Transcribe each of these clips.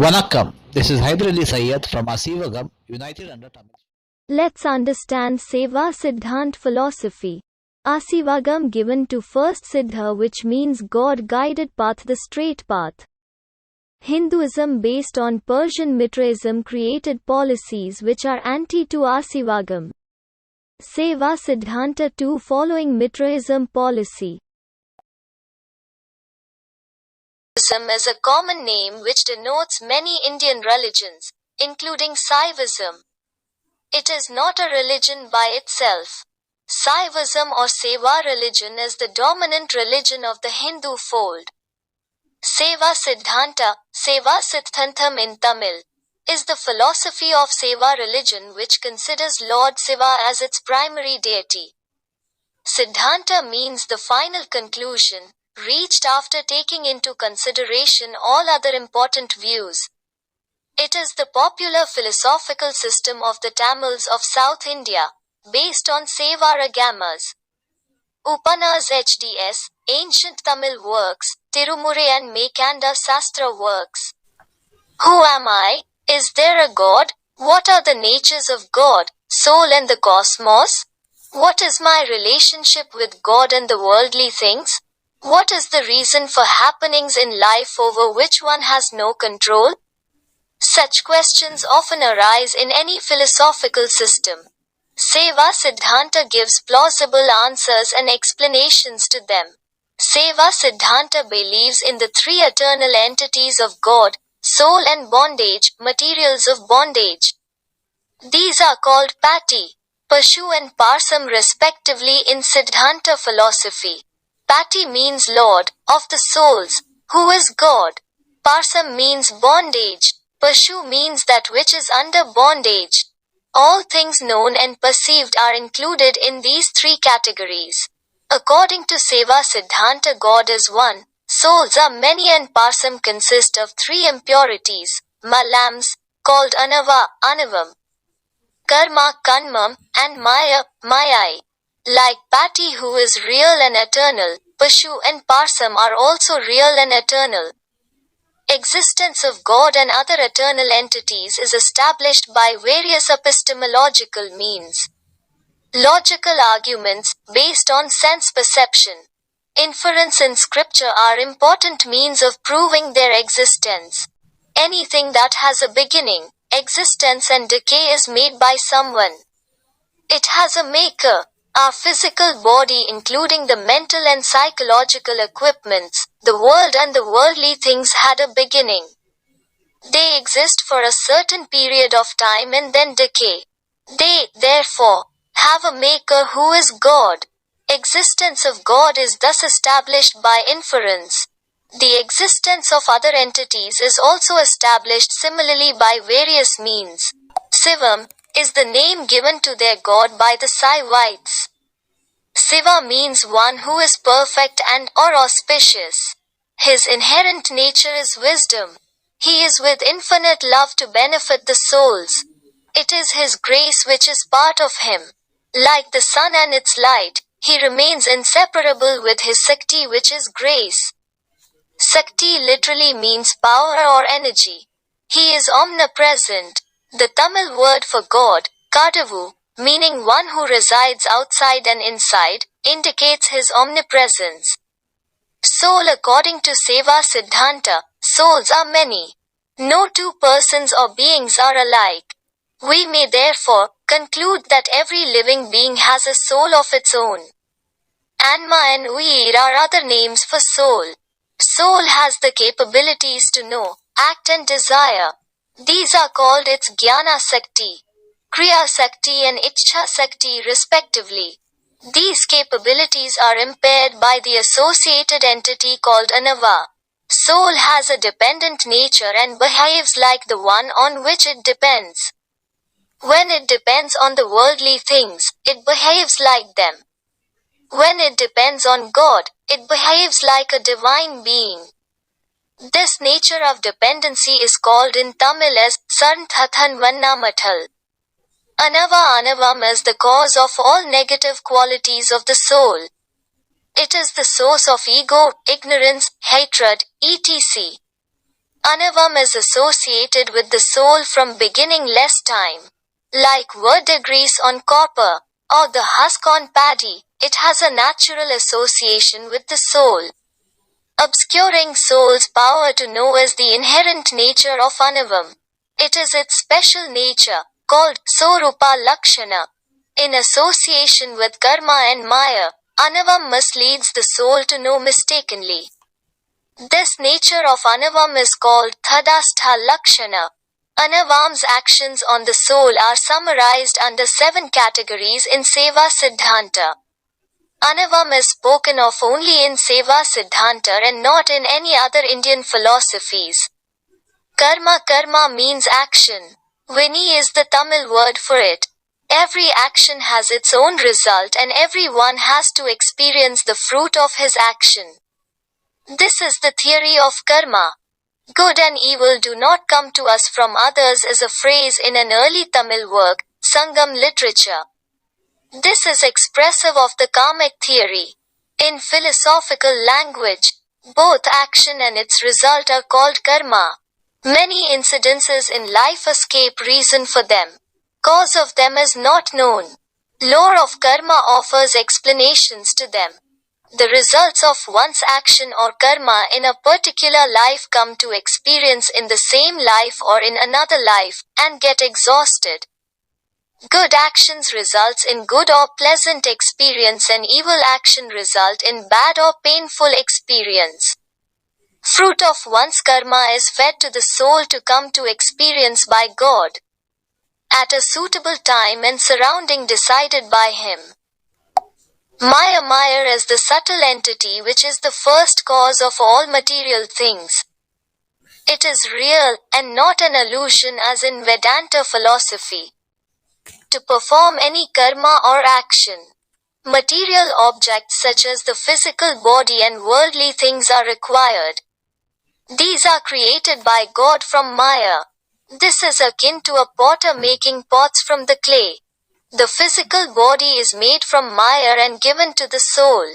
Vanakkam. This is Hyder Ali Sayyed from Aaseevagam, United Under Tamil. Let's understand Saiva Siddhanth philosophy. Aaseevagam given to first Siddha, which means God-guided path, the straight path. Hinduism based on Persian mitraism created policies which are anti to Aaseevagam. Saiva Siddhanta 2 following mitraism policy. Brahminism is a common name which denotes many Indian religions, including Saivism. It is not a religion by itself. Saivism or Saiva religion is the dominant religion of the Hindu fold. Saiva Siddhanta, Saiva Siddhantham in Tamil, is the philosophy of Saiva religion which considers Lord Shiva as its primary deity. Siddhanta means the final conclusion, reached after taking into consideration all other important views. It is the popular philosophical system of the Tamils of South India, based on Saivaragamas. Upanas HDS, ancient Tamil works, Tirumurai and Mekanda Sastra works. Who am I? Is there a God? What are the natures of God, soul and the cosmos? What is my relationship with God and the worldly things? What is the reason for happenings in life over which one has no control? Such questions often arise in any philosophical system. Saiva Siddhanta gives plausible answers and explanations to them. Saiva Siddhanta believes in the three eternal entities of God, soul and bondage, materials of bondage. These are called Pati, Pashu and Parsam respectively in Siddhanta philosophy. Pati means Lord, of the souls, who is God. Parsam means bondage. Pashu means that which is under bondage. All things known and perceived are included in these three categories. According to Saiva Siddhanta, God is one, souls are many and Parsam consist of three impurities, malams, called anava, anavam, karma, kanmam, and maya, mayai. Like Pati who is real and eternal, Pashu and Parsam are also real and eternal. Existence of God and other eternal entities is established by various epistemological means. Logical arguments, based on sense perception. Inference in scripture are important means of proving their existence. Anything that has a beginning, existence and decay is made by someone. It has a maker. Our physical body, including the mental and psychological equipments, the world and the worldly things had a beginning. They exist for a certain period of time and then decay. They, therefore, have a maker who is God. Existence of God is thus established by inference. The existence of other entities is also established similarly by various means. Shivam is the name given to their god by the Saivites. Shiva means one who is perfect and or auspicious. His inherent nature is wisdom. He is with infinite love to benefit the souls. It is his grace which is part of him. Like the sun and its light, he remains inseparable with his Sakti, which is grace. Sakti literally means power or energy. He is omnipresent. The Tamil word for God, Kadavu, meaning one who resides outside and inside, indicates his omnipresence. Soul according to Saiva Siddhanta, souls are many. No two persons or beings are alike. We may therefore conclude that every living being has a soul of its own. Anma and Uir are other names for soul. Soul has the capabilities to know, act and desire. These are called its Jnana Sakti, Kriya Sakti and Ichcha Sakti respectively. These capabilities are impaired by the associated entity called anava. Soul has a dependent nature and behaves like the one on which it depends. When it depends on the worldly things, it behaves like them. When it depends on God, it behaves like a divine being. This nature of dependency is called in Tamil as Sarnthathan Vannamatal. Anava Anavam is the cause of all negative qualities of the soul. It is the source of ego, ignorance, hatred, etc. Anavam is associated with the soul from beginning less time. Like verdigris on copper, or the husk on paddy, it has a natural association with the soul. Obscuring soul's power to know is the inherent nature of Anavam. It is its special nature, called Sorupa Lakshana. In association with karma and maya, Anavam misleads the soul to know mistakenly. This nature of Anavam is called Tadastha Lakshana. Anavam's actions on the soul are summarized under 7 categories in Saiva Siddhanta. Anavam is spoken of only in Saiva Siddhanta and not in any other Indian philosophies. Karma means action. Vini is the Tamil word for it. Every action has its own result and everyone has to experience the fruit of his action. This is the theory of karma. Good and evil do not come to us from others is a phrase in an early Tamil work, Sangam literature. This is expressive of the karmic theory. In philosophical language, both action and its result are called karma. Many incidences in life escape reason for them. Cause of them is not known. Lore of karma offers explanations to them. The results of one's action or karma in a particular life come to experience in the same life or in another life, and get exhausted. Good actions results in good or pleasant experience and evil action result in bad or painful experience. Fruit of one's karma is fed to the soul to come to experience by God at a suitable time and surrounding decided by him. Maya is the subtle entity which is the first cause of all material things. It is real, and not an illusion as in Vedanta philosophy. To perform any karma or action, material objects such as the physical body and worldly things are required. These are created by God from Maya. This is akin to a potter making pots from the clay. The physical body is made from Maya and given to the soul.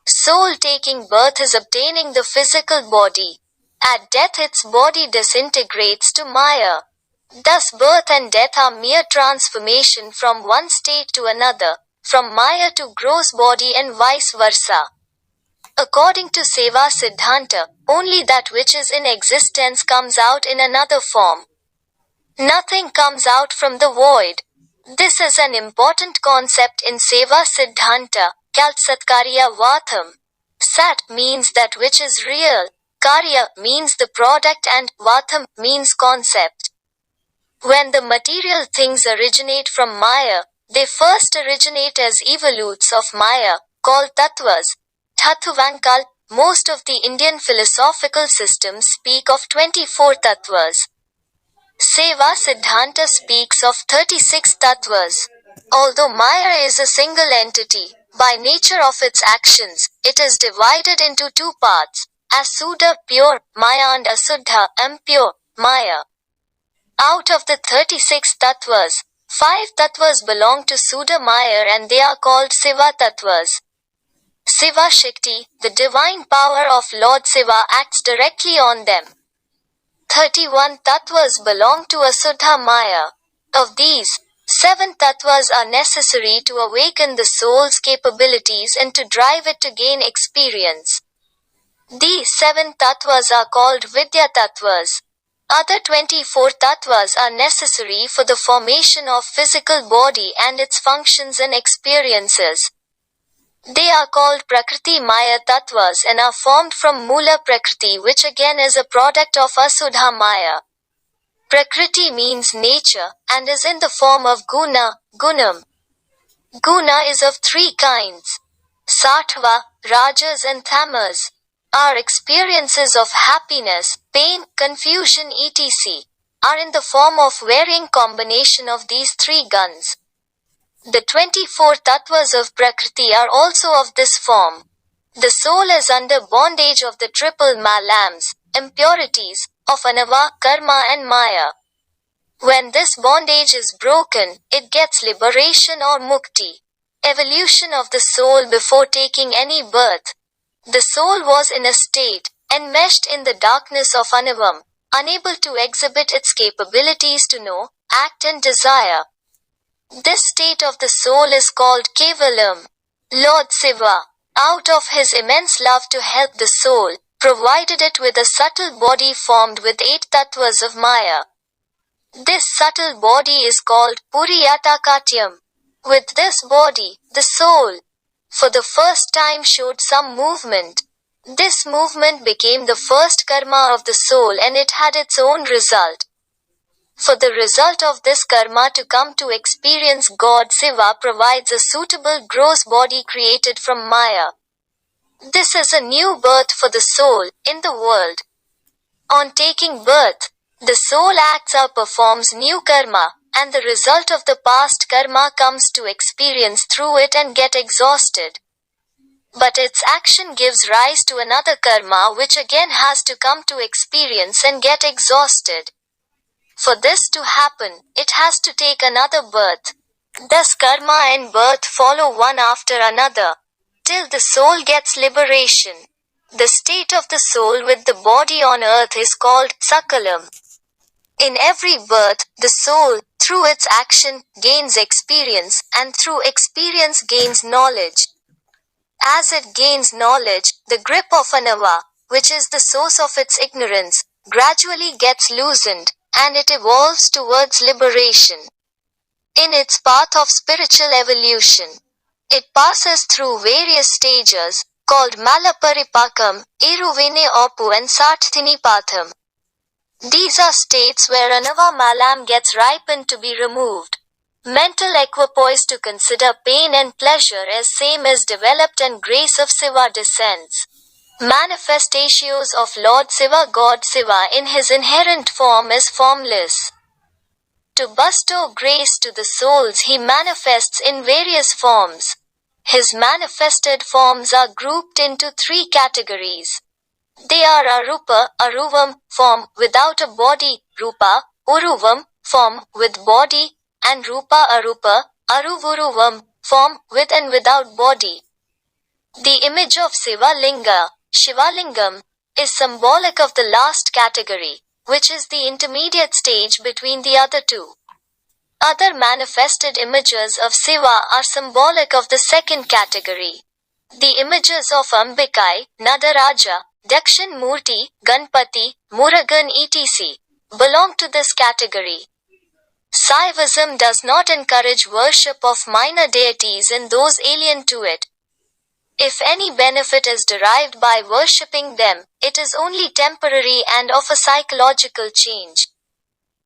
Soul taking birth is obtaining the physical body. At death its body disintegrates to Maya. Thus birth and death are mere transformation from one state to another, from Maya to gross body and vice versa. According to Saiva Siddhanta, only that which is in existence comes out in another form. Nothing comes out from the void. This is an important concept in Saiva Siddhanta, Kaltsatkarya Vatham. Sat means that which is real, Karya means the product and Vatham means concept. When the material things originate from Maya, they first originate as evolutes of Maya, called tattvas. Tattvankal, most of the Indian philosophical systems speak of 24 tattvas. Saiva Siddhanta speaks of 36 tattvas. Although Maya is a single entity, by nature of its actions, it is divided into 2 parts, Asuddha pure Maya and Asuddha impure Maya. Out of the 36 tattvas, 5 tattvas belong to Suddha Maya and they are called Siva tattvas. Siva Shakti, the divine power of Lord Siva acts directly on them. 31 tattvas belong to Asuddha Maya. Of these, 7 tattvas are necessary to awaken the soul's capabilities and to drive it to gain experience. These 7 tattvas are called Vidya tattvas. Other 24 tattvas are necessary for the formation of physical body and its functions and experiences. They are called Prakriti Maya tattvas and are formed from Mula Prakriti, which again is a product of Asuddha Maya. Prakriti means nature and is in the form of guna, gunam. Guna is of 3 kinds: sattva, rajas and tamas. Our experiences of happiness, pain, confusion etc. are in the form of varying combination of these 3 guns. The 24 tattvas of Prakriti are also of this form. The soul is under bondage of the triple malams, impurities, of anava, karma and maya. When this bondage is broken, it gets liberation or mukti. Evolution of the soul before taking any birth. The soul was in a state, enmeshed in the darkness of Anivam, unable to exhibit its capabilities to know, act and desire. This state of the soul is called Kevalam. Lord Siva, out of his immense love to help the soul, provided it with a subtle body formed with 8 tattvas of Maya. This subtle body is called Puriyatakatyam. With this body, the soul, for the first time showed some movement. This movement became the first karma of the soul and it had its own result. For the result of this karma to come to experience God Siva provides a suitable gross body created from Maya. This is a new birth for the soul, in the world. On taking birth, the soul acts or performs new karma, and the result of the past karma comes to experience through it and get exhausted. But its action gives rise to another karma which again has to come to experience and get exhausted. For this to happen, it has to take another birth. Thus karma and birth follow one after another, till the soul gets liberation. The state of the soul with the body on earth is called Sakalam. In every birth, the soul, through its action, gains experience, and through experience gains knowledge. As it gains knowledge, the grip of Anava, which is the source of its ignorance, gradually gets loosened, and it evolves towards liberation. In its path of spiritual evolution, it passes through various stages, called Malaparipakam, Iruvine Opu and Sarthinipatham. These are states where Anava Malam gets ripened to be removed. Mental equipoise to consider pain and pleasure as same as developed and grace of Siva descends. Manifestations of Lord Siva God Siva in his inherent form is formless. To bestow grace to the souls he manifests in various forms. His manifested forms are grouped into 3 categories. They are Arupa, Aruvam, form without a body, Rupa, Uruvam, form with body, and Rupa Arupa, Aruvuruvam, form with and without body. The image of Siva Linga, Shivalingam, is symbolic of the last category, which is the intermediate stage between the other 2. Other manifested images of Siva are symbolic of the second category. The images of Ambikai, Nadaraja, Dakshin Murti, Ganpati, Murugan etc. belong to this category. Saivism does not encourage worship of minor deities and those alien to it. If any benefit is derived by worshipping them, it is only temporary and of a psychological change.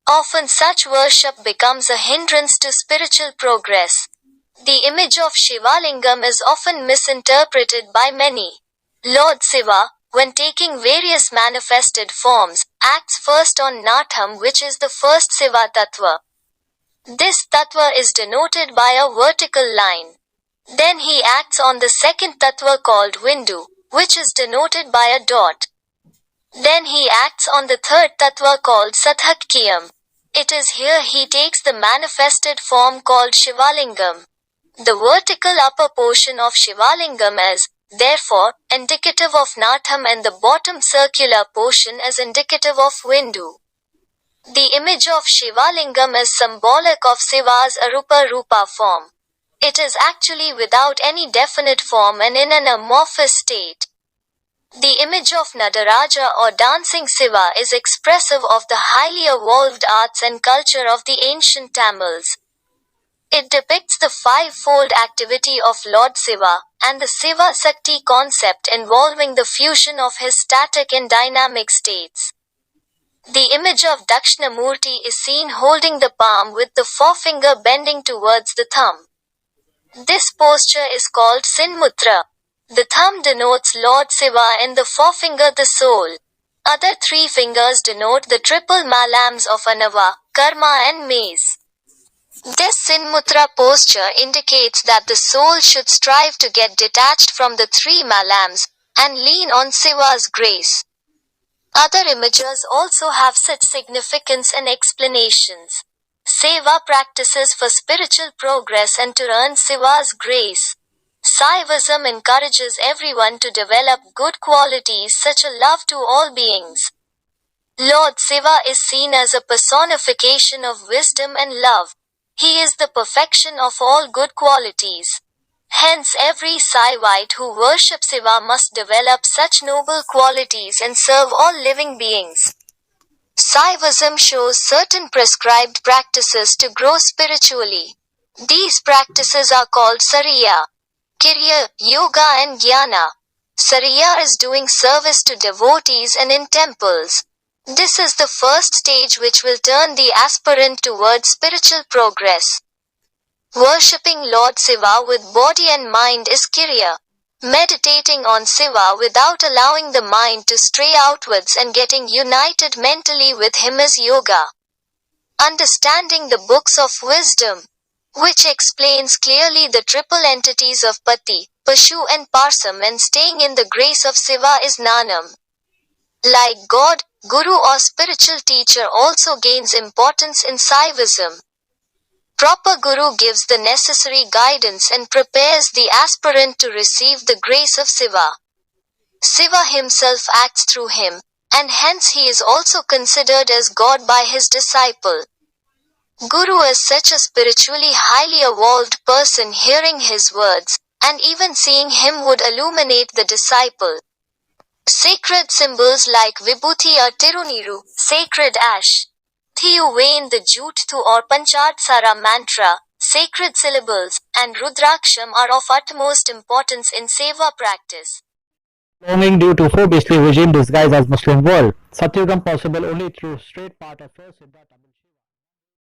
Often such worship becomes a hindrance to spiritual progress. The image of Shivalingam is often misinterpreted by many. Lord Siva, when taking various manifested forms, acts first on Natham, which is the first Siva Tattva. This Tattva is denoted by a vertical line. Then he acts on the second Tattva called Vindu, which is denoted by a dot. Then he acts on the third Tattva called Sathakyam. It is here he takes the manifested form called Shivalingam. The vertical upper portion of Shivalingam is, therefore, indicative of Natham and the bottom circular portion is indicative of Vindu. The image of Shivalingam is symbolic of Siva's Arupa Rupa form. It is actually without any definite form and in an amorphous state. The image of Nadaraja or dancing Siva is expressive of the highly evolved arts and culture of the ancient Tamils. It depicts the 5-fold activity of Lord Siva, and the Siva Sakti concept involving the fusion of his static and dynamic states. The image of Dakshinamurti is seen holding the palm with the forefinger bending towards the thumb. This posture is called Sinmutra. The thumb denotes Lord Siva and the forefinger the soul. Other 3 fingers denote the triple malams of Anava, Karma and Maze. This Sinmutra posture indicates that the soul should strive to get detached from the 3 malams, and lean on Siva's grace. Other images also have such significance and explanations. Seva practices for spiritual progress and to earn Siva's grace. Saivism encourages everyone to develop good qualities such as love to all beings. Lord Siva is seen as a personification of wisdom and love. He is the perfection of all good qualities. Hence every Saivite who worships Siva must develop such noble qualities and serve all living beings. Saivism shows certain prescribed practices to grow spiritually. These practices are called Sariya, Kirya, Yoga and Jnana. Sariya is doing service to devotees and in temples. This is the first stage which will turn the aspirant towards spiritual progress. Worshipping Lord Siva with body and mind is Kirya. Meditating on Siva without allowing the mind to stray outwards and getting united mentally with him is Yoga. Understanding the books of wisdom, which explains clearly the triple entities of Pati, Pashu and Parsam, and staying in the grace of Siva is Nanam. Like God, Guru or spiritual teacher also gains importance in Saivism. Proper Guru gives the necessary guidance and prepares the aspirant to receive the grace of Siva. Siva himself acts through him, and hence he is also considered as God by his disciple. Guru is such a spiritually highly evolved person. Hearing his words, and even seeing him would illuminate the disciple. Sacred symbols like Vibhuti or Tiruniru, sacred ash, Thiyu Vain the jute thu or Panchadsara mantra, sacred syllables, and Rudraksham are of utmost importance in Seva practice. Belonging due to four beastly regime disguised as Muslim world. Satyugam possible only through straight path of first Siddha.